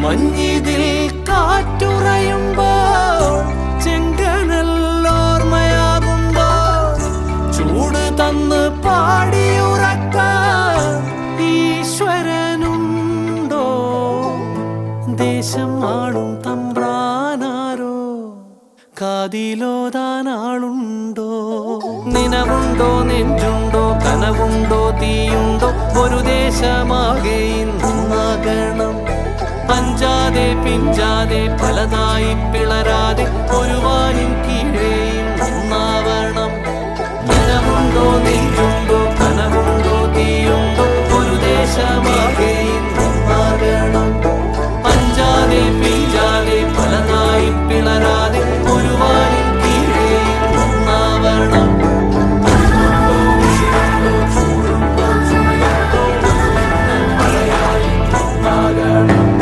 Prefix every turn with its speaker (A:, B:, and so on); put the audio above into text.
A: മഞ്ഞിതിൽ കാറ്റുറയുമ്പോൾ ചെങ്കനല്ലോർമ്മയാകുമ്പോൾ ചൂട് തന്ന് പാടിയുറക്കാൻ ഈശ്വരനുണ്ടോ? ദേശം ആളും തമ്പ്രാനാരോ കാതിലോതാനാളുണ്ടോ? നിനവുണ്ടോ, നെഞ്ചുണ്ടോ, കനവുണ്ടോ, തീയുണ്ടോ? ഒരു ദേശമാകെ ഇന്നാകണം. അഞ്ചാതെ പിഞ്ചാതെ പലതായി പിളരാതെ ഒരു വാനിൻ കീഴേ ഇന്നാവണം. നിനവുണ്ടോ